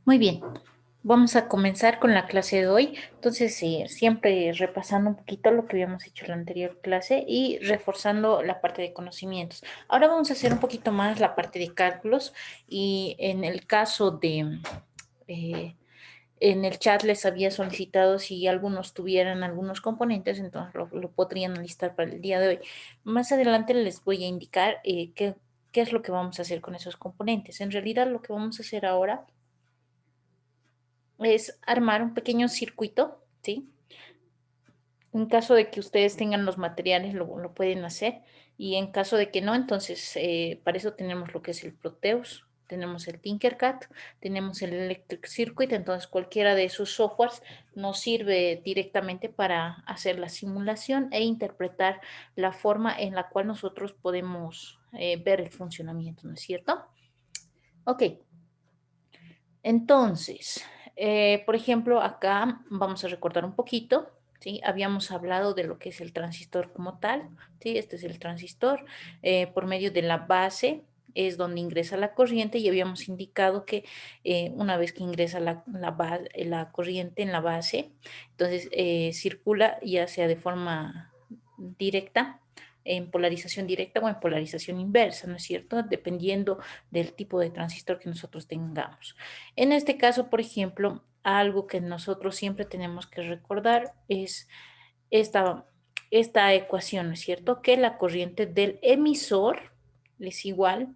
Muy bien, vamos a comenzar con la clase de hoy. Entonces, siempre repasando un poquito lo que habíamos hecho en la anterior clase y reforzando la parte de conocimientos. Ahora vamos a hacer un poquito más la parte de cálculos y en el caso de, eh, en el chat les había solicitado si algunos tuvieran algunos componentes, entonces lo podrían listar para el día de hoy. Más adelante les voy a indicar qué es lo que vamos a hacer con esos componentes. En realidad, lo que vamos a hacer ahora es armar un pequeño circuito, ¿sí? En caso de que ustedes tengan los materiales, lo pueden hacer. Y en caso de que no, entonces para eso tenemos lo que es el Proteus, tenemos el Tinkercad, tenemos el Electric Circuit. Entonces cualquiera de esos softwares nos sirve directamente para hacer la simulación e interpretar la forma en la cual nosotros podemos ver el funcionamiento, ¿no es cierto? Ok, entonces, por ejemplo, acá vamos a recordar un poquito, ¿sí? Habíamos hablado de lo que es el transistor como tal, ¿sí? Este es el transistor. Por medio de la base es donde ingresa la corriente y habíamos indicado que una vez que ingresa la corriente en la base, entonces circula ya sea de forma directa, en polarización directa o en polarización inversa, ¿no es cierto? Dependiendo del tipo de transistor que nosotros tengamos. En este caso, por ejemplo, algo que nosotros siempre tenemos que recordar es esta, esta ecuación, ¿no es cierto? Que la corriente del emisor es igual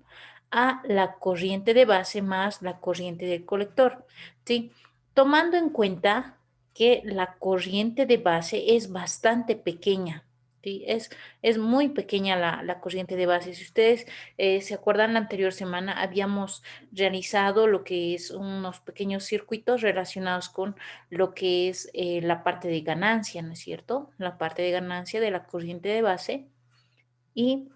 a la corriente de base más la corriente del colector, ¿sí? Tomando en cuenta que la corriente de base es bastante pequeña, ¿sí? Es muy pequeña la corriente de base. Si ustedes se acuerdan, la anterior semana habíamos realizado lo que es unos pequeños circuitos relacionados con lo que es la parte de ganancia, ¿no es cierto? La parte de ganancia de la corriente de base y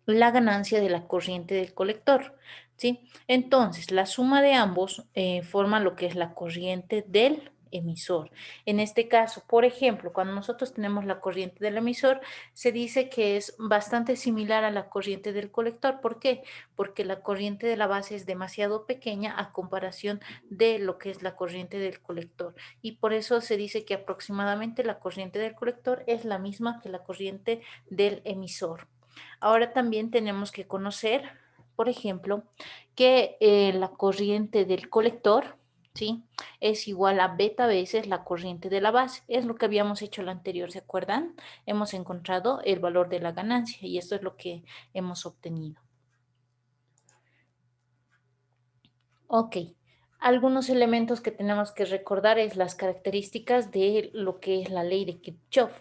la ganancia de la corriente del colector, ¿sí? Entonces, la suma de ambos forma lo que es la corriente del emisor. En este caso, por ejemplo, cuando nosotros tenemos la corriente del emisor, se dice que es bastante similar a la corriente del colector. ¿Por qué? Porque la corriente de la base es demasiado pequeña a comparación de lo que es la corriente del colector. Y por eso se dice que aproximadamente la corriente del colector es la misma que la corriente del emisor. Ahora también tenemos que conocer, por ejemplo, que la corriente del colector, ¿sí? Es igual a beta veces la corriente de la base. Es lo que habíamos hecho la anterior, ¿se acuerdan? Hemos encontrado el valor de la ganancia y esto es lo que hemos obtenido. Ok. Algunos elementos que tenemos que recordar es las características de lo que es la ley de Kirchhoff,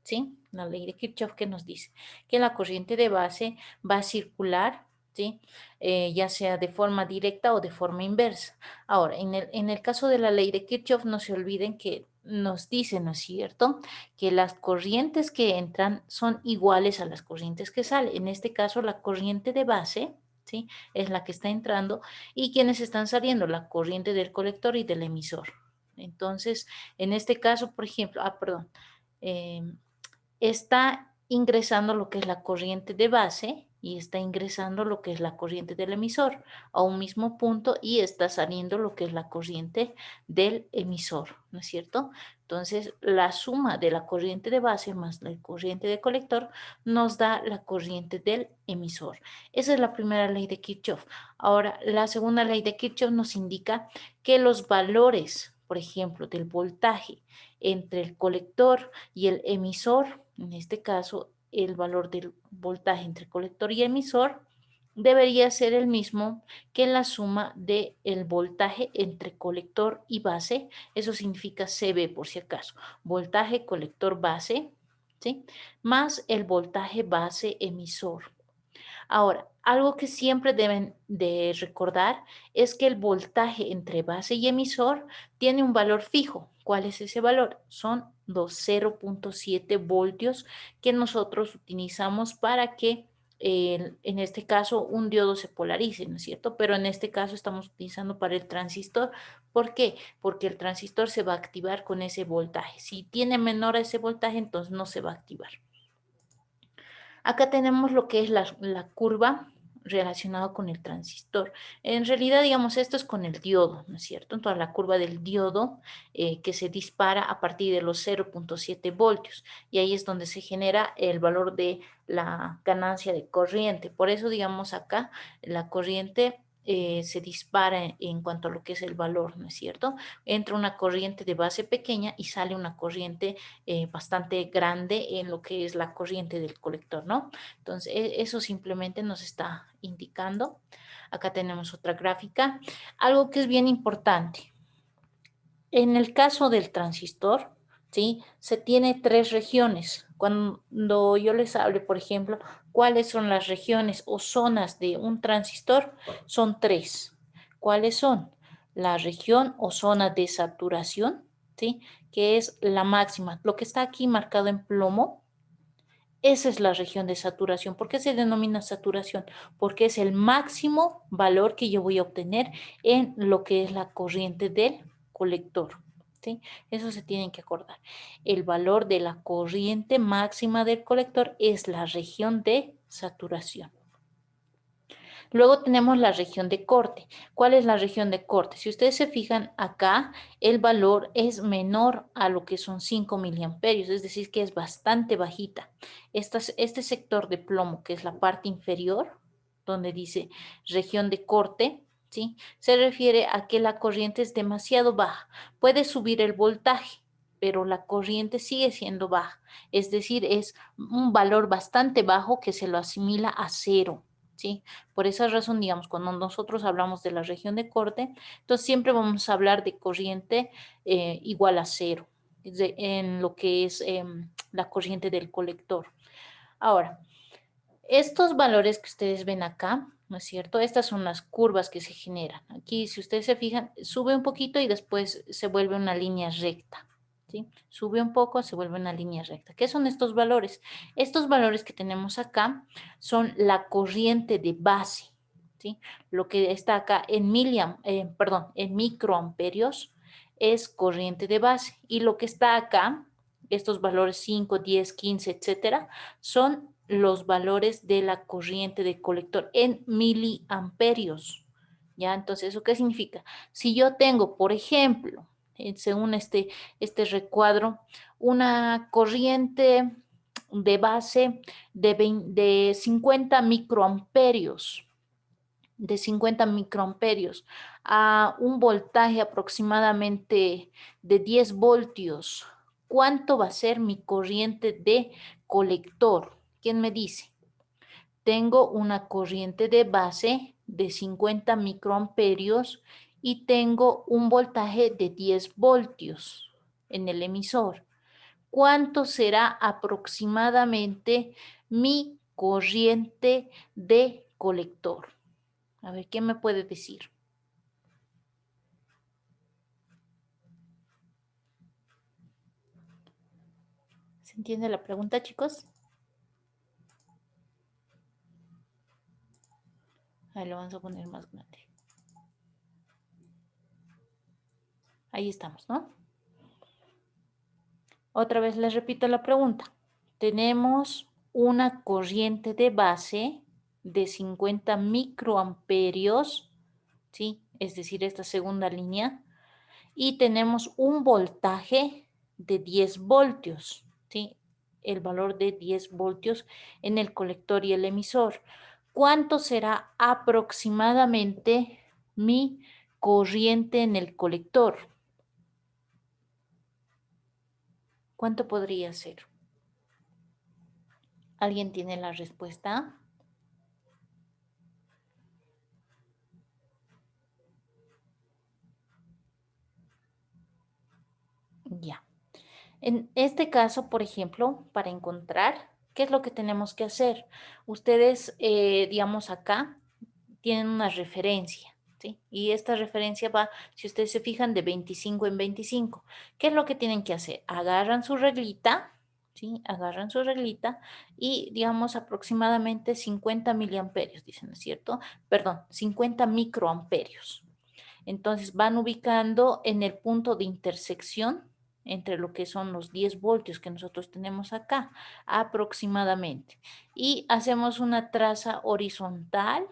¿sí? La ley de Kirchhoff que nos dice que la corriente de base va a circular, ¿sí? Ya sea de forma directa o de forma inversa. Ahora, en el caso de la ley de Kirchhoff, no se olviden que nos dice, ¿no es cierto?, que las corrientes que entran son iguales a las corrientes que salen. En este caso, la corriente de base, ¿sí?, es la que está entrando y quienes están saliendo, la corriente del colector y del emisor. Entonces, en este caso, por ejemplo, perdón, eh, está ingresando lo que es la corriente de base y está ingresando lo que es la corriente del emisor a un mismo punto y está saliendo lo que es la corriente del emisor, ¿no es cierto? Entonces, la suma de la corriente de base más la corriente de colector nos da la corriente del emisor. Esa es la primera ley de Kirchhoff. Ahora, la segunda ley de Kirchhoff nos indica que los valores, por ejemplo, del voltaje entre el colector y el emisor, en este caso, el valor del voltaje entre colector y emisor debería ser el mismo que la suma del voltaje entre colector y base. Eso significa CB por si acaso. Voltaje colector base, ¿sí? Más el voltaje base emisor. Ahora, algo que siempre deben de recordar es que el voltaje entre base y emisor tiene un valor fijo. ¿Cuál es ese valor? Son los 0.7 voltios que nosotros utilizamos para que en este caso un diodo se polarice, ¿no es cierto? Pero en este caso estamos utilizando para el transistor. ¿Por qué? Porque el transistor se va a activar con ese voltaje. Si tiene menor a ese voltaje, entonces no se va a activar. Acá tenemos lo que es la curva, relacionado con el transistor. En realidad, digamos, esto es con el diodo, ¿no es cierto? Entonces, la curva del diodo que se dispara a partir de los 0,7 voltios y ahí es donde se genera el valor de la ganancia de corriente. Por eso, digamos, acá la corriente se dispara en cuanto a lo que es el valor, ¿no es cierto? Entra una corriente de base pequeña y sale una corriente bastante grande en lo que es la corriente del colector, ¿no? Entonces, eso simplemente nos está indicando. Acá tenemos otra gráfica. Algo que es bien importante. En el caso del transistor, ¿sí? Se tiene tres regiones. Cuando yo les hable, por ejemplo, cuáles son las regiones o zonas de un transistor, son tres. ¿Cuáles son? La región o zona de saturación, ¿sí? Que es la máxima. Lo que está aquí marcado en plomo, esa es la región de saturación. ¿Por qué se denomina saturación? Porque es el máximo valor que yo voy a obtener en lo que es la corriente del colector. ¿Sí? Eso se tienen que acordar. El valor de la corriente máxima del colector es la región de saturación. Luego tenemos la región de corte. ¿Cuál es la región de corte? Si ustedes se fijan acá, el valor es menor a lo que son 5 miliamperios, es decir, que es bastante bajita. Este sector de plomo, que es la parte inferior, donde dice región de corte, ¿sí? Se refiere a que la corriente es demasiado baja. Puede subir el voltaje, pero la corriente sigue siendo baja. Es decir, es un valor bastante bajo que se lo asimila a cero. ¿Sí? Por esa razón, digamos, cuando nosotros hablamos de la región de corte, entonces siempre vamos a hablar de corriente igual a cero, en lo que es la corriente del colector. Ahora, estos valores que ustedes ven acá, ¿no es cierto? Estas son las curvas que se generan. Aquí, si ustedes se fijan, sube un poquito y después se vuelve una línea recta. ¿Sí? Sube un poco, se vuelve una línea recta. ¿Qué son estos valores? Estos valores que tenemos acá son la corriente de base, ¿sí? Lo que está acá en en microamperios es corriente de base y lo que está acá, estos valores 5, 10, 15, etcétera, son los valores de la corriente de colector en miliamperios. ¿Ya? Entonces, ¿eso qué significa? Si yo tengo, por ejemplo, según este recuadro, una corriente de base de 50 microamperios, a un voltaje aproximadamente de 10 voltios, ¿cuánto va a ser mi corriente de colector? ¿Quién me dice? Tengo una corriente de base de 50 microamperios y tengo un voltaje de 10 voltios en el emisor. ¿Cuánto será aproximadamente mi corriente de colector? A ver, ¿qué me puede decir? ¿Se entiende la pregunta, chicos? Ahí lo vamos a poner más grande. Ahí estamos, ¿no? Otra vez les repito la pregunta. Tenemos una corriente de base de 50 microamperios, ¿sí? Es decir, esta segunda línea. Y tenemos un voltaje de 10 voltios, ¿sí? El valor de 10 voltios en el colector y el emisor. ¿Cuánto será aproximadamente mi corriente en el colector? ¿Cuánto podría ser? ¿Alguien tiene la respuesta? Ya. En este caso, por ejemplo, para encontrar, ¿qué es lo que tenemos que hacer? Ustedes, digamos, acá tienen una referencia, ¿sí? Y esta referencia va, si ustedes se fijan, de 25 en 25. ¿Qué es lo que tienen que hacer? Agarran su reglita, ¿sí? Agarran su reglita y, digamos, aproximadamente 50 miliamperios, dicen, ¿no es cierto? Perdón, 50 microamperios. Entonces van ubicando en el punto de intersección, entre lo que son los 10 voltios que nosotros tenemos acá, aproximadamente. Y hacemos una traza horizontal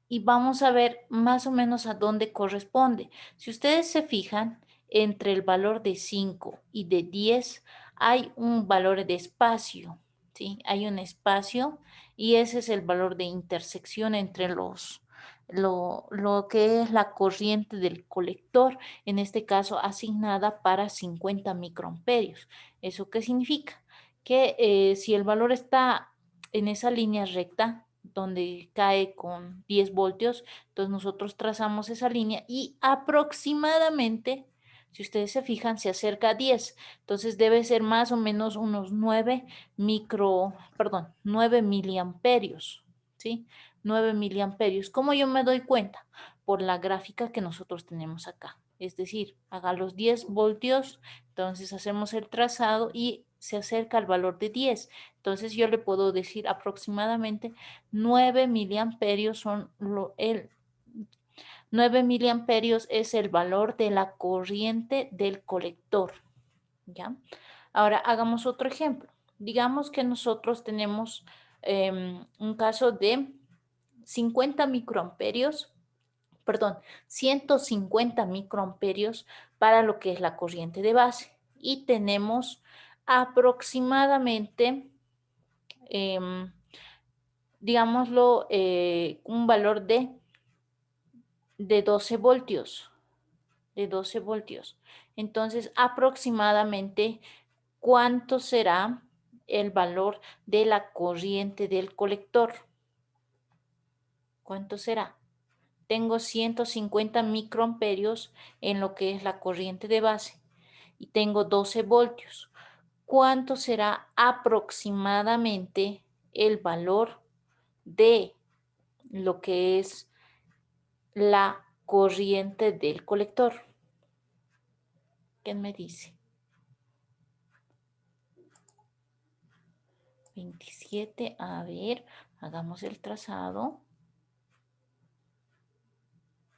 y vamos a ver más o menos a dónde corresponde. Si ustedes se fijan, entre el valor de 5 y de 10 hay un valor de espacio, ¿sí? Hay un espacio y ese es el valor de intersección entre lo que es la corriente del colector, en este caso asignada para 50 microamperios. ¿Eso qué significa? Que si el valor está en esa línea recta, donde cae con 10 voltios, entonces nosotros trazamos esa línea y aproximadamente, si ustedes se fijan, se acerca a 10. Entonces debe ser más o menos unos 9 miliamperios, ¿sí? 9 miliamperios. ¿Cómo yo me doy cuenta? Por la gráfica que nosotros tenemos acá. Es decir, haga los 10 voltios, entonces hacemos el trazado y se acerca al valor de 10. Entonces yo le puedo decir aproximadamente 9 miliamperios son el 9 miliamperios es el valor de la corriente del colector, ¿ya? Ahora hagamos otro ejemplo. Digamos que nosotros tenemos un caso de 50 microamperios, perdón, 150 microamperios para lo que es la corriente de base y tenemos aproximadamente digámoslo, un valor de 12 voltios, de 12 voltios. Entonces, aproximadamente, ¿cuánto será el valor de la corriente del colector? ¿Cuánto será? Tengo 150 microamperios en lo que es la corriente de base y tengo 12 voltios. ¿Cuánto será aproximadamente el valor de lo que es la corriente del colector? ¿Quién me dice? 27, a ver, hagamos el trazado.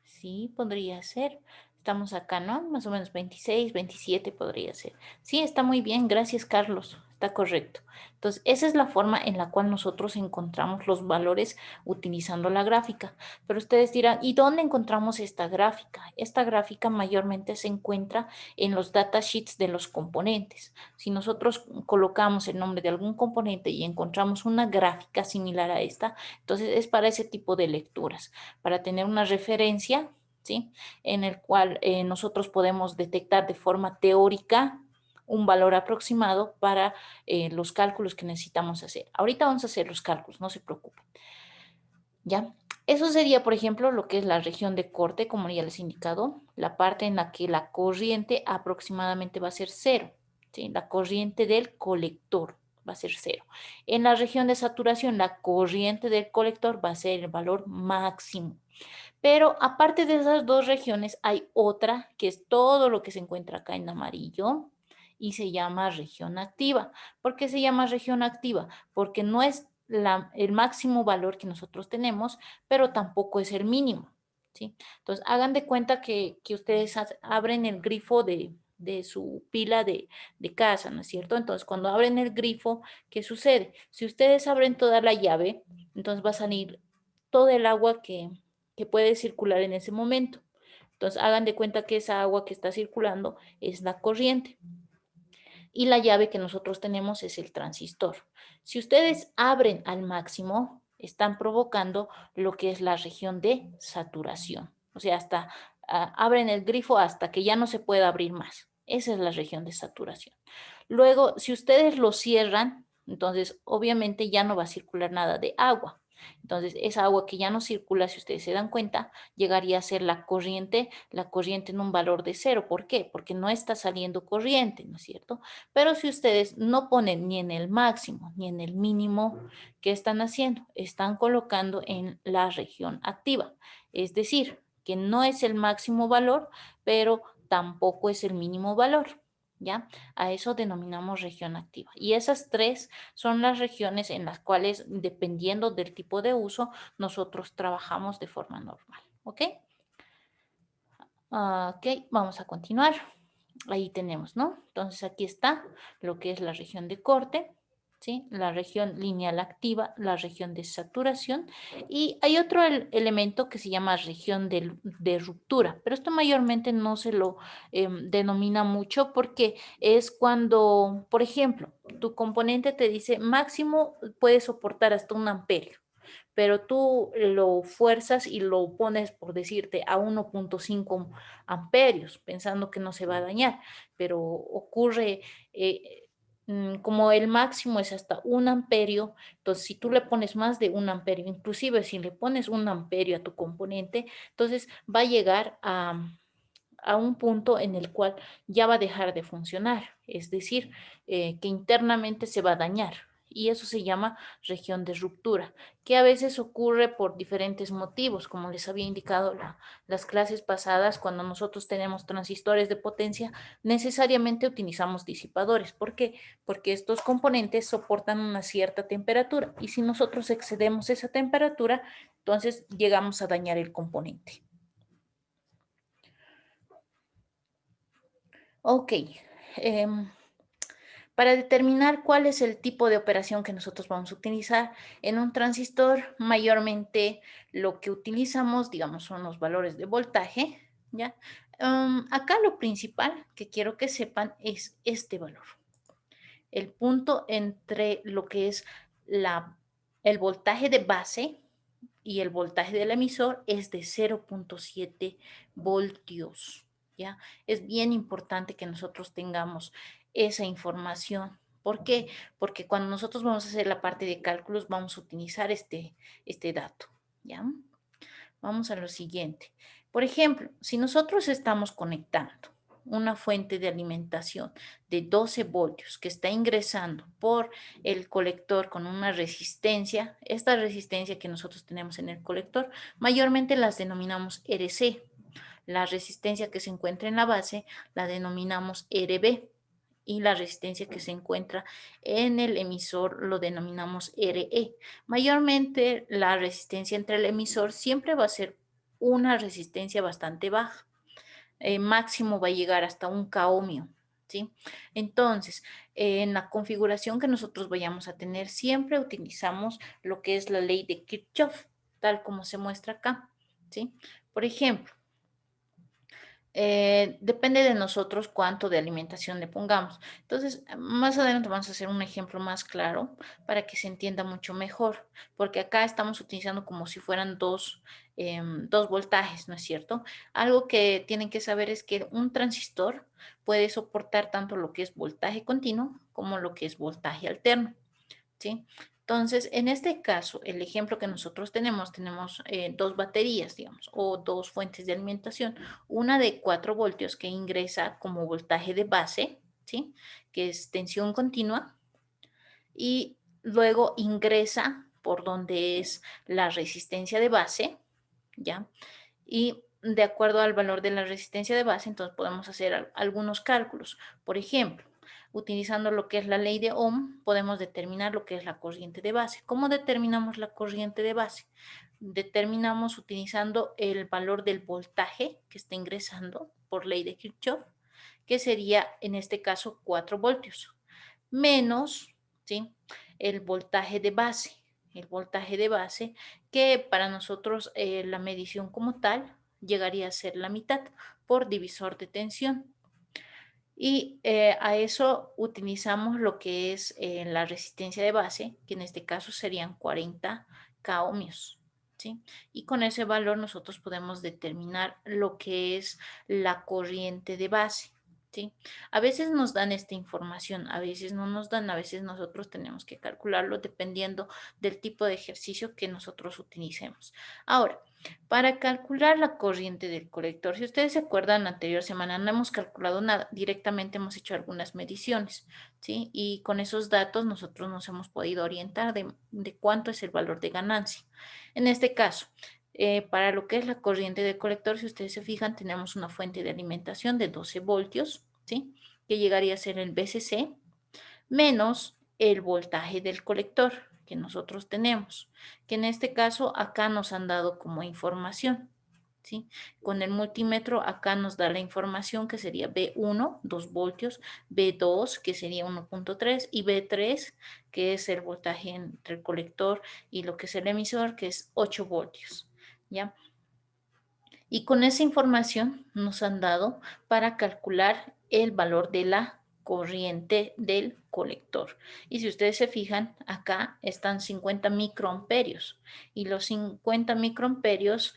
Sí, podría ser. Estamos acá, ¿no? Más o menos 26, 27 podría ser. Sí, está muy bien. Gracias, Carlos. Está correcto. Entonces, esa es la forma en la cual nosotros encontramos los valores utilizando la gráfica. Pero ustedes dirán, ¿y dónde encontramos esta gráfica? Esta gráfica mayormente se encuentra en los datasheets de los componentes. Si nosotros colocamos el nombre de algún componente y encontramos una gráfica similar a esta, entonces es para ese tipo de lecturas, para tener una referencia, ¿sí? En el cual nosotros podemos detectar de forma teórica un valor aproximado para los cálculos que necesitamos hacer. Ahorita vamos a hacer los cálculos, no se preocupen. ¿Ya? Eso sería, por ejemplo, lo que es la región de corte, como ya les he indicado, la parte en la que la corriente aproximadamente va a ser cero, ¿sí? La corriente del colector va a ser cero. En la región de saturación, la corriente del colector va a ser el valor máximo. Pero aparte de esas dos regiones, hay otra que es todo lo que se encuentra acá en amarillo y se llama región activa. ¿Por qué se llama región activa? Porque no es el máximo valor que nosotros tenemos, pero tampoco es el mínimo, ¿sí? Entonces, hagan de cuenta que ustedes abren el grifo de su pila de casa, ¿no es cierto? Entonces, cuando abren el grifo, ¿qué sucede? Si ustedes abren toda la llave, entonces va a salir todo el agua que puede circular en ese momento. Entonces, hagan de cuenta que esa agua que está circulando es la corriente y la llave que nosotros tenemos es el transistor. Si ustedes abren al máximo, están provocando lo que es la región de saturación. O sea, hasta abren el grifo hasta que ya no se pueda abrir más. Esa es la región de saturación. Luego, si ustedes lo cierran, entonces obviamente ya no va a circular nada de agua. Entonces, esa agua que ya no circula, si ustedes se dan cuenta, llegaría a ser la corriente en un valor de cero. ¿Por qué? Porque no está saliendo corriente, ¿no es cierto? Pero si ustedes no ponen ni en el máximo ni en el mínimo, ¿qué están haciendo? Están colocando en la región activa. Es decir, que no es el máximo valor, pero tampoco es el mínimo valor. ¿Ya? A eso denominamos región activa. Y esas tres son las regiones en las cuales, dependiendo del tipo de uso, nosotros trabajamos de forma normal. ¿Ok? Ok, vamos a continuar. Ahí tenemos, ¿no? Entonces aquí está lo que es la región de corte, ¿sí? La región lineal activa, la región de saturación y hay otro elemento que se llama región de ruptura, pero esto mayormente no se lo denomina mucho porque es cuando, por ejemplo, tu componente te dice máximo puede soportar hasta 1 amperio, pero tú lo fuerzas y lo pones, por decirte, a 1,5 amperios, pensando que no se va a dañar, pero ocurre, como el máximo es hasta 1 amperio, entonces si tú le pones más de 1 amperio, inclusive si le pones 1 amperio a tu componente, entonces va a llegar a un punto en el cual ya va a dejar de funcionar, es decir, que internamente se va a dañar. Y eso se llama región de ruptura, que a veces ocurre por diferentes motivos, como les había indicado las clases pasadas, cuando nosotros tenemos transistores de potencia, necesariamente utilizamos disipadores. ¿Por qué? Porque estos componentes soportan una cierta temperatura y si nosotros excedemos esa temperatura, entonces llegamos a dañar el componente. Ok. em, Para determinar cuál es el tipo de operación que nosotros vamos a utilizar en un transistor, mayormente lo que utilizamos, digamos, son los valores de voltaje, ¿ya? Acá lo principal que quiero que sepan es este valor, el punto entre lo que es el voltaje de base y el voltaje del emisor es de 0,7 voltios, ¿ya? Es bien importante que nosotros tengamos esa información. ¿Por qué? Porque cuando nosotros vamos a hacer la parte de cálculos vamos a utilizar este dato, ¿ya? Vamos a lo siguiente. Por ejemplo, si nosotros estamos conectando una fuente de alimentación de 12 voltios que está ingresando por el colector con una resistencia, esta resistencia que nosotros tenemos en el colector, mayormente las denominamos RC. La resistencia que se encuentra en la base la denominamos RB y la resistencia que se encuentra en el emisor lo denominamos RE. Mayormente la resistencia entre el emisor siempre va a ser una resistencia bastante baja. Máximo va a llegar hasta 1 k ohmio, ¿sí? Entonces, en la configuración que nosotros vayamos a tener, siempre utilizamos lo que es la ley de Kirchhoff, tal como se muestra acá, ¿sí? Por ejemplo, depende de nosotros cuánto de alimentación le pongamos. Entonces, más adelante vamos a hacer un ejemplo más claro para que se entienda mucho mejor, porque acá estamos utilizando como si fueran dos voltajes, ¿no es cierto? Algo que tienen que saber es que un transistor puede soportar tanto lo que es voltaje continuo como lo que es voltaje alterno. ¿Sí? Entonces, en este caso, el ejemplo que nosotros tenemos dos baterías, digamos, o dos fuentes de alimentación, una de 4 voltios que ingresa como voltaje de base, ¿sí? Que es tensión continua, y luego ingresa por donde es la resistencia de base, ¿ya? Y de acuerdo al valor de la resistencia de base, entonces podemos hacer algunos cálculos. Por ejemplo, utilizando lo que es la ley de Ohm, podemos determinar lo que es la corriente de base. ¿Cómo determinamos la corriente de base? Determinamos utilizando el valor del voltaje que está ingresando por ley de Kirchhoff, que sería en este caso 4 voltios, menos, ¿sí? El voltaje de base. El voltaje de base que para nosotros la medición como tal llegaría a ser la mitad por divisor de tensión. Y a eso utilizamos lo que es la resistencia de base, que en este caso serían 40 ohmios. ¿Sí? Y con ese valor nosotros podemos determinar lo que es la corriente de base. ¿Sí? A veces nos dan esta información, a veces no nos dan, a veces nosotros tenemos que calcularlo dependiendo del tipo de ejercicio que nosotros utilicemos. Ahora, para calcular la corriente del colector, si ustedes se acuerdan, la anterior semana no hemos calculado nada, directamente hemos hecho algunas mediciones, ¿sí? Y con esos datos nosotros nos hemos podido orientar de cuánto es el valor de ganancia. En este caso, para lo que es la corriente del colector, si ustedes se fijan, tenemos una fuente de alimentación de 12 voltios, ¿sí? Que llegaría a ser el BCC, menos el voltaje del colector que nosotros tenemos, que en este caso acá nos han dado como información, ¿sí? Con el multímetro acá nos da la información que sería B1, 2 voltios, B2, que sería 1.3, y B3, que es el voltaje entre el colector y lo que es el emisor, que es 8 voltios, ¿ya? Y con esa información nos han dado para calcular el valor de la corriente del colector. Y si ustedes se fijan, acá están 50 microamperios y los 50 microamperios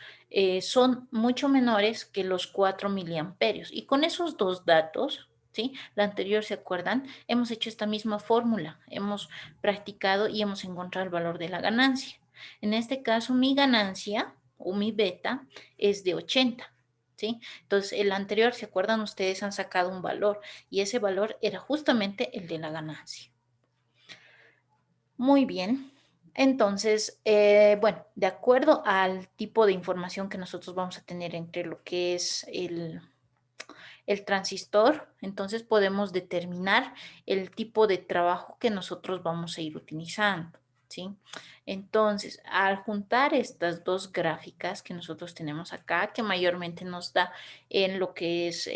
son mucho menores que los 4 miliamperios. Y con esos dos datos, ¿sí? La anterior, ¿se acuerdan? Hemos hecho esta misma fórmula, hemos practicado y hemos encontrado el valor de la ganancia. En este caso, mi ganancia o mi beta es de 80, ¿sí? Entonces, el anterior, ¿se acuerdan? Ustedes han sacado un valor y ese valor era justamente el de la ganancia. Muy bien. Entonces, bueno, de acuerdo al tipo de información que nosotros vamos a tener entre lo que es el transistor, entonces podemos determinar el tipo de trabajo que nosotros vamos a ir utilizando, ¿sí? Entonces, al juntar estas dos gráficas que nosotros tenemos acá, que mayormente nos da en lo que es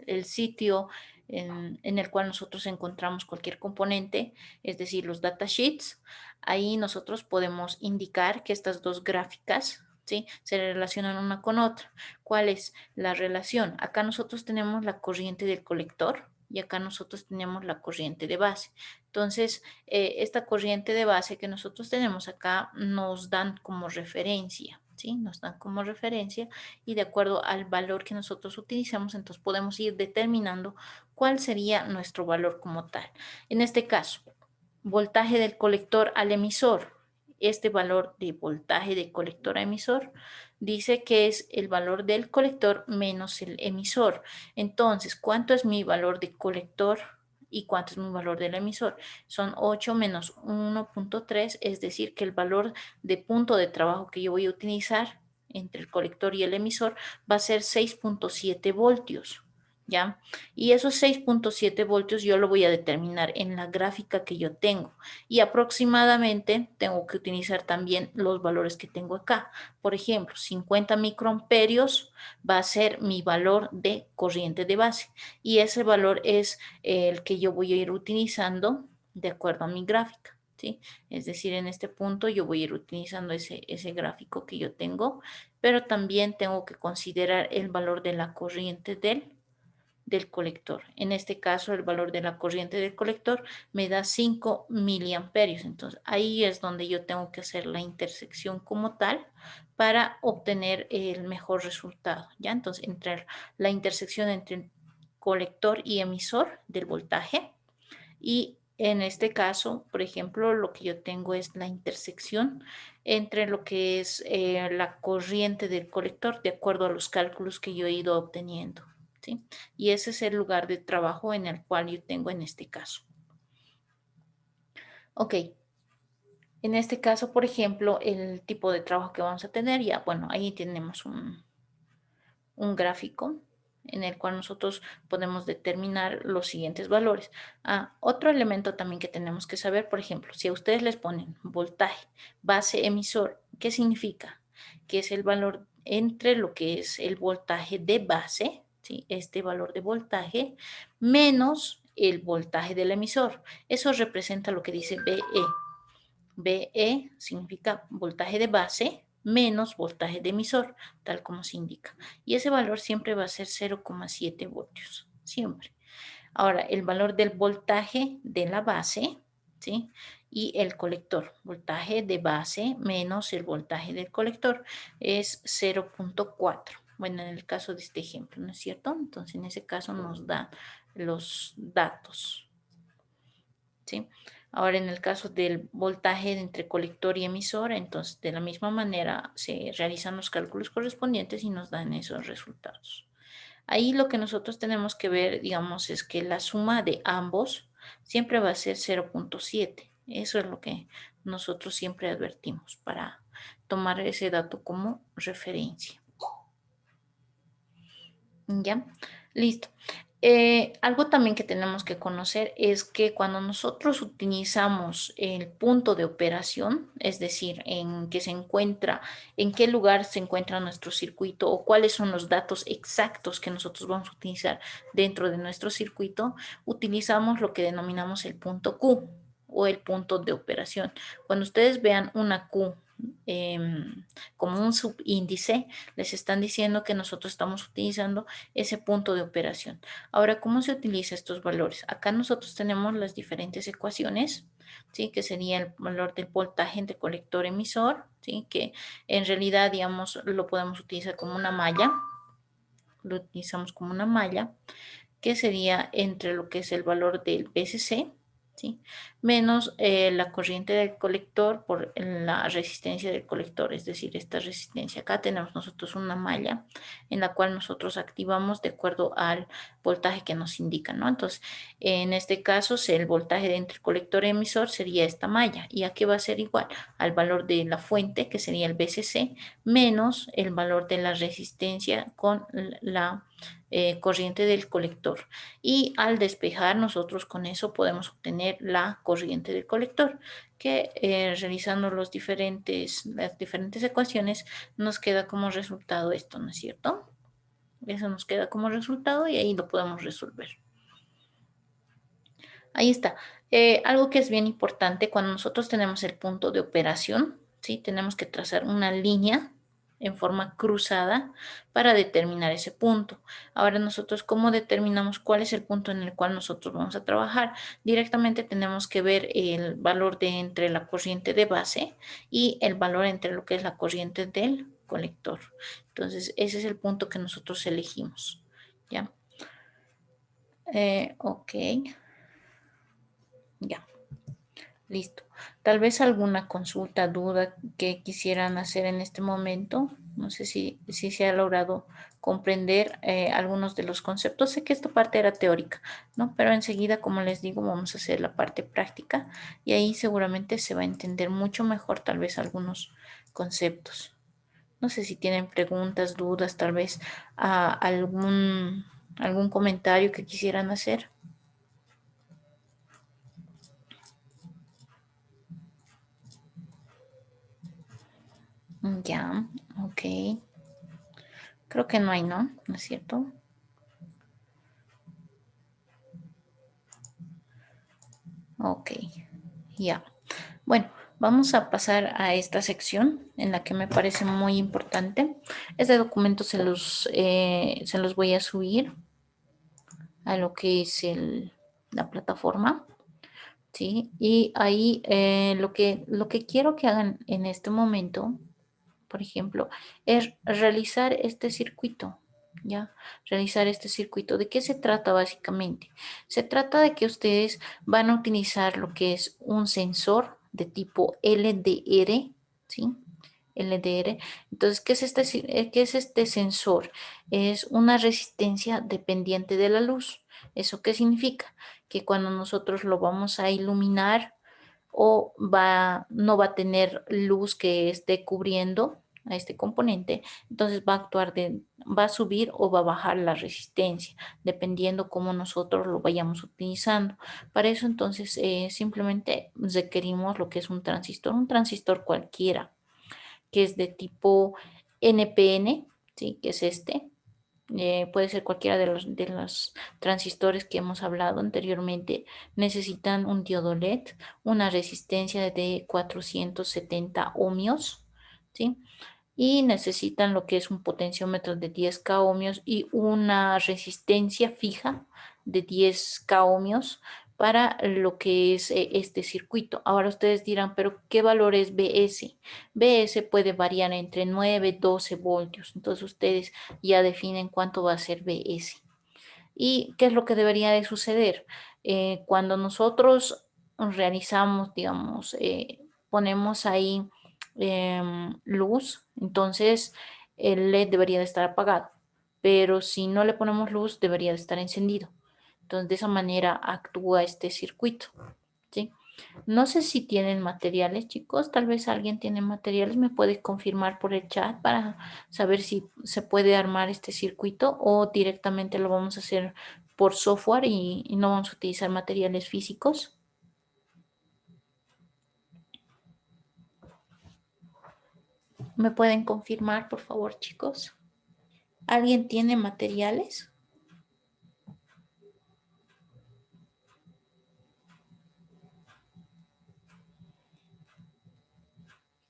el sitio en el cual nosotros encontramos cualquier componente, es decir, los datasheets, ahí nosotros podemos indicar que estas dos gráficas, ¿sí?, se relacionan una con otra. ¿Cuál es la relación? Acá nosotros tenemos la corriente del colector y acá nosotros tenemos la corriente de base. Entonces, esta corriente de base que nosotros tenemos acá nos dan como referencia, ¿sí? Nos dan como referencia y de acuerdo al valor que nosotros utilizamos, entonces podemos ir determinando cuál sería nuestro valor como tal. En este caso, voltaje del colector al emisor. Este valor de voltaje de colector a emisor dice que es el valor del colector menos el emisor. Entonces, ¿cuánto es mi valor de colector y cuánto es mi valor del emisor? Son 8 menos 1.3, es decir, que el valor de punto de trabajo que yo voy a utilizar entre el colector y el emisor va a ser 6.7 voltios, ¿ya? Y esos 6.7 voltios yo lo voy a determinar en la gráfica que yo tengo. Y aproximadamente tengo que utilizar también los valores que tengo acá. Por ejemplo, 50 microamperios va a ser mi valor de corriente de base. Y ese valor es el que yo voy a ir utilizando de acuerdo a mi gráfica, ¿sí? Es decir, en este punto yo voy a ir utilizando ese gráfico que yo tengo, pero también tengo que considerar el valor de la corriente del colector. En este caso, el valor de la corriente del colector me da 5 miliamperios. Entonces, ahí es donde yo tengo que hacer la intersección como tal para obtener el mejor resultado, ¿ya? Entonces, entre la intersección entre colector y emisor del voltaje y en este caso, por ejemplo, lo que yo tengo es la intersección entre lo que es la corriente del colector de acuerdo a los cálculos que yo he ido obteniendo, ¿sí? Y ese es el lugar de trabajo en el cual yo tengo en este caso. Ok, en este caso, por ejemplo, el tipo de trabajo que vamos a tener, ya, bueno, ahí tenemos un gráfico en el cual nosotros podemos determinar los siguientes valores. Otro elemento también que tenemos que saber, por ejemplo, si a ustedes les ponen voltaje, base, emisor, ¿qué significa? Que es el valor entre lo que es el voltaje de base, ¿sí? Este valor de voltaje, menos el voltaje del emisor. Eso representa lo que dice BE. BE significa voltaje de base menos voltaje de emisor, tal como se indica. Y ese valor siempre va a ser 0,7 voltios, siempre. Ahora, el valor del voltaje de la base, ¿sí? Y el colector, voltaje de base menos el voltaje del colector es 0.4. Bueno, en el caso de este ejemplo, ¿no es cierto? Entonces, en ese caso nos da los datos, ¿sí? Ahora, en el caso del voltaje entre colector y emisor, entonces de la misma manera se realizan los cálculos correspondientes y nos dan esos resultados. Ahí lo que nosotros tenemos que ver, digamos, es que la suma de ambos siempre va a ser 0.7. Eso es lo que nosotros siempre advertimos para tomar ese dato como referencia. ¿Ya? Listo. Algo también que tenemos que conocer es que cuando nosotros utilizamos el punto de operación, es decir, en qué lugar se encuentra nuestro circuito o cuáles son los datos exactos que nosotros vamos a utilizar dentro de nuestro circuito, utilizamos lo que denominamos el punto Q o el punto de operación. Cuando ustedes vean una Q como un subíndice, les están diciendo que nosotros estamos utilizando ese punto de operación. Ahora, ¿cómo se utilizan estos valores? Acá nosotros tenemos las diferentes ecuaciones, ¿sí? Que sería el valor del voltaje entre colector emisor, ¿sí? Que en realidad, digamos, lo podemos utilizar como una malla, lo utilizamos como una malla, que sería entre lo que es el valor del VCC, ¿sí? Menos la corriente del colector por la resistencia del colector, es decir, esta resistencia. Acá tenemos nosotros una malla en la cual nosotros activamos de acuerdo al voltaje que nos indica, ¿no? Entonces, en este caso, el voltaje de entre el colector y emisor sería esta malla. ¿Y aquí va a ser igual? Al valor de la fuente, que sería el VCC, menos el valor de la resistencia con la corriente del colector. Y al despejar, nosotros con eso podemos obtener la corriente del colector, que realizando las diferentes ecuaciones nos queda como resultado esto, ¿no es cierto? Eso nos queda como resultado y ahí lo podemos resolver. Ahí está. Algo que es bien importante cuando nosotros tenemos el punto de operación, ¿sí? Tenemos que trazar una línea en forma cruzada para determinar ese punto. Ahora nosotros, ¿cómo determinamos cuál es el punto en el cual nosotros vamos a trabajar? Directamente tenemos que ver el valor de entre la corriente de base y el valor entre lo que es la corriente del colector. Entonces, ese es el punto que nosotros elegimos. ¿Ya? Ok, ya. Listo. Tal vez alguna consulta, duda que quisieran hacer en este momento. No sé si se ha logrado comprender algunos de los conceptos. Sé que esta parte era teórica, ¿no? Pero enseguida, como les digo, vamos a hacer la parte práctica y ahí seguramente se va a entender mucho mejor tal vez algunos conceptos. No sé si tienen preguntas, dudas, tal vez algún comentario que quisieran hacer. Ya, ok. Creo que no hay, ¿no? ¿No es cierto? Ok, ya. Bueno, vamos a pasar a esta sección en la que me parece muy importante. Este documento se los voy a subir a lo que es la plataforma, ¿sí? Y ahí lo que quiero que hagan en este momento, por ejemplo, es realizar este circuito, ¿ya? Realizar este circuito. ¿De qué se trata básicamente? Se trata de que ustedes van a utilizar lo que es un sensor de tipo LDR, ¿sí? LDR. Entonces, qué es este sensor? Es una resistencia dependiente de la luz. ¿Eso qué significa? Que cuando nosotros lo vamos a iluminar, no va a tener luz que esté cubriendo a este componente, entonces va a subir o va a bajar la resistencia, dependiendo cómo nosotros lo vayamos utilizando. Para eso entonces simplemente requerimos lo que es un transistor cualquiera, que es de tipo NPN, ¿sí? Que es este. Puede ser cualquiera de los transistores que hemos hablado anteriormente. Necesitan un diodo LED, una resistencia de 470 ohmios, ¿sí? Y necesitan lo que es un potenciómetro de 10K ohmios y una resistencia fija de 10K ohmios para lo que es este circuito. Ahora ustedes dirán, pero ¿qué valor es BS? BS puede variar entre 9 y 12 voltios. Entonces ustedes ya definen cuánto va a ser BS. ¿Y qué es lo que debería de suceder? Cuando nosotros realizamos, digamos, ponemos ahí luz, entonces el LED debería de estar apagado, pero si no le ponemos luz, debería de estar encendido. Entonces, de esa manera actúa este circuito, ¿sí? No sé si tienen materiales, chicos. Tal vez alguien tiene materiales. Me puede confirmar por el chat para saber si se puede armar este circuito o directamente lo vamos a hacer por software y no vamos a utilizar materiales físicos. ¿Me pueden confirmar, por favor, chicos? ¿Alguien tiene materiales?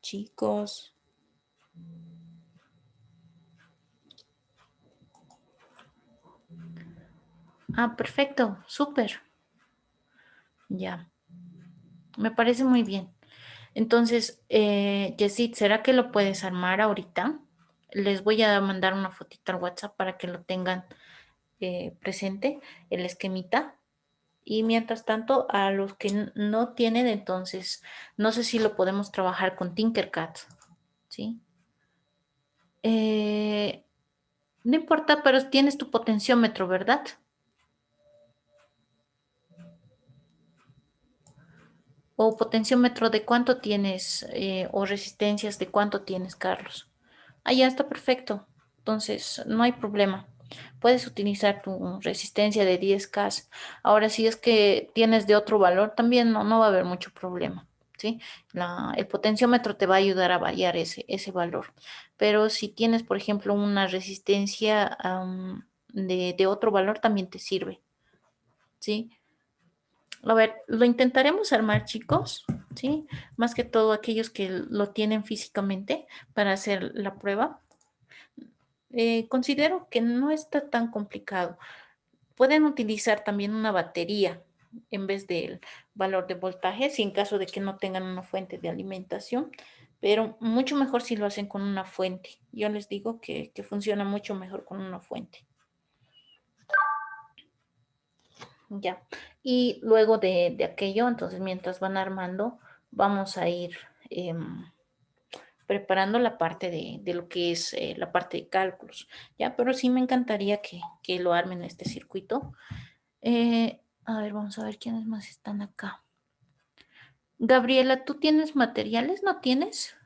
Chicos. Ah, perfecto, súper. Ya, me parece muy bien. Entonces, Yesid, ¿será que lo puedes armar ahorita? Les voy a mandar una fotito al WhatsApp para que lo tengan presente, el esquemita. Y mientras tanto, a los que no tienen, entonces, no sé si lo podemos trabajar con Tinkercad, ¿sí? Eh, no importa, pero tienes tu potenciómetro, ¿verdad? O potenciómetro de cuánto tienes o resistencias de cuánto tienes, Carlos. Ah, ya está perfecto. Entonces, no hay problema. Puedes utilizar tu resistencia de 10K. Ahora, si es que tienes de otro valor, también no va a haber mucho problema. ¿Sí? El potenciómetro te va a ayudar a variar ese valor. Pero si tienes, por ejemplo, una resistencia de otro valor, también te sirve. ¿Sí? A ver, lo intentaremos armar, chicos, ¿sí? Más que todo aquellos que lo tienen físicamente para hacer la prueba. Considero que no está tan complicado. Pueden utilizar también una batería en vez del valor de voltaje, si en caso de que no tengan una fuente de alimentación, pero mucho mejor si lo hacen con una fuente. Yo les digo que funciona mucho mejor con una fuente. Ya. Y luego de aquello, entonces mientras van armando, vamos a ir preparando la parte de lo que es la parte de cálculos. Ya, pero sí me encantaría que lo armen este circuito. A ver, vamos a ver quiénes más están acá. Gabriela, ¿tú tienes materiales? ¿No tienes?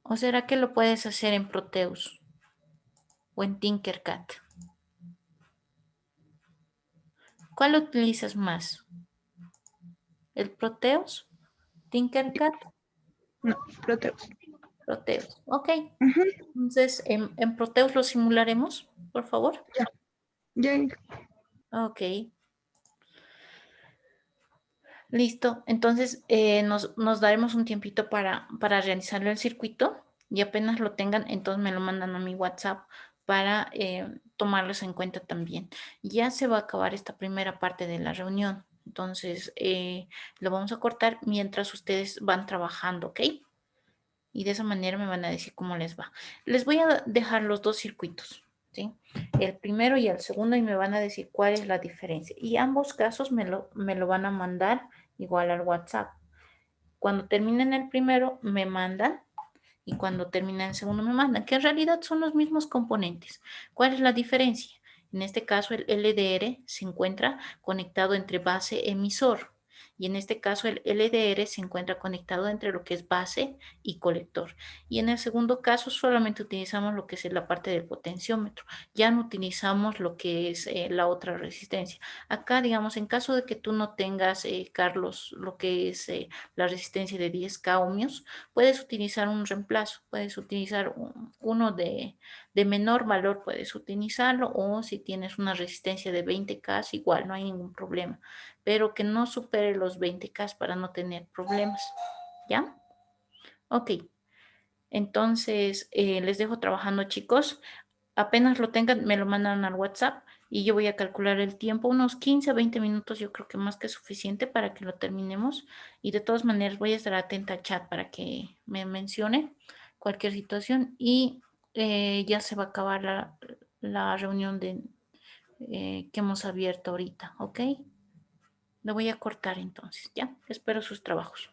¿O será que lo puedes hacer en Proteus o en Tinkercad? ¿Cuál utilizas más? ¿El Proteus? ¿Tinkercad? No, Proteus. Proteus. Ok. Ujú. Entonces, en Proteus lo simularemos, por favor. Ya, ya. Ok. Listo. Entonces, nos daremos un tiempito para realizarlo el circuito y apenas lo tengan, entonces me lo mandan a mi WhatsApp para tomarlos en cuenta también. Ya se va a acabar esta primera parte de la reunión. Entonces, lo vamos a cortar mientras ustedes van trabajando, ¿ok? Y de esa manera me van a decir cómo les va. Les voy a dejar los dos circuitos, ¿sí? El primero y el segundo y me van a decir cuál es la diferencia. Y ambos casos me lo van a mandar igual al WhatsApp. Cuando terminen el primero, me mandan y cuando terminen el segundo, me mandan, que en realidad son los mismos componentes. ¿Cuál es la diferencia? En este caso, el LDR se encuentra conectado entre base e emisor. Y en este caso el LDR se encuentra conectado entre lo que es base y colector. Y en el segundo caso solamente utilizamos lo que es la parte del potenciómetro. Ya no utilizamos lo que es la otra resistencia. Acá, digamos, en caso de que tú no tengas, Carlos, lo que es la resistencia de 10K ohmios, puedes utilizar un reemplazo, puedes utilizar uno de menor valor, puedes utilizarlo, o si tienes una resistencia de 20K, igual, no hay ningún problema, pero que no supere los 20K para no tener problemas, ¿ya? Ok, entonces les dejo trabajando, chicos. Apenas lo tengan, me lo mandan al WhatsApp y yo voy a calcular el tiempo, unos 15 a 20 minutos, yo creo que más que suficiente para que lo terminemos. Y de todas maneras voy a estar atenta al chat para que me mencione cualquier situación y ya se va a acabar la reunión que hemos abierto ahorita, ¿ok? Lo voy a cortar entonces, ¿ya? Espero sus trabajos.